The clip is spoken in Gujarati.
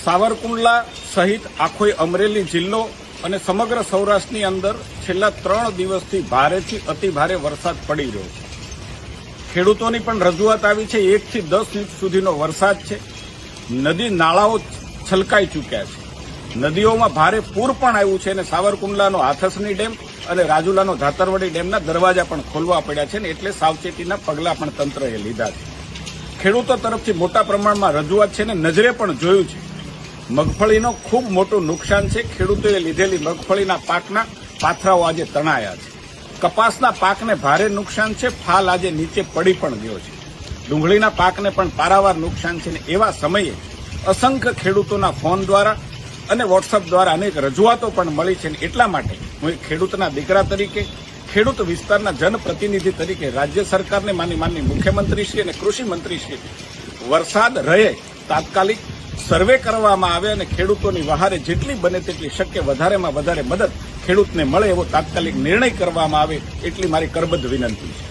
સાવરકુંડલા સહિત આખો અમરેલી જિલ્લો અને સમગ્ર સૌરાષ્ટ્રની અંદર છેલ્લા 3 દિવસથી ભારેથી અતિભારે વરસાદ પડી રહ્યો છે. ખેડૂતોની પણ રજૂઆત આવી છે. 1 થી 10 ઇંચ સુધીનો વરસાદ છે. નદી નાળાઓ છલકાઈ ચૂક્યા છે. નદીઓમાં ભારે પૂર પણ આવ્યું છે અને સાવરકુંડલાનો હાથસની ડેમ અને રાજુલાનો ધાતરવડી ડેમના દરવાજા પણ ખોલવા પડ્યા છે ને એટલે સાવચેતીના પગલાં પણ તંત્રએ લીધા છે. ખેડૂતો તરફથી મોટા પ્રમાણમાં રજૂઆત છે ને નજરે પણ જોયું છે. મગફળીનો ખૂબ મોટું નુકસાન છે. ખેડૂતોએ લીધેલી મગફળીના પાકના પાથરાઓ આજે તણાયા છે. કપાસના પાકને ભારે નુકસાન છે. ફાલ આજે નીચે પડી પણ ગયો છે. ડુંગળીના પાકને પણ પારાવાર નુકસાન છે ને એવા સમયે અસંખ્ય ખેડૂતોના ફોન દ્વારા અને વોટ્સઅપ દ્વારા અનેક રજૂઆતો પણ મળી છે. એટલા માટે હું એક ખેડૂતના દીકરા તરીકે, ખેડૂત વિસ્તારના જનપ્રતિનિધિ તરીકે રાજ્ય સરકારને માનનીય મુખ્યમંત્રીશ્રી અને કૃષિ મંત્રીશ્રી વરસાદ રહે તાત્કાલિક સર્વે કરવામાં આવે અને ખેડૂતોની વહારે જેટલી બને તેટલી શક્ય વધારેમાં વધારે મદદ ખેડૂતને મળે એવો તાત્કાલિક નિર્ણય કરવામાં આવે એટલી મારી કરબદ્ધ વિનંતી છે.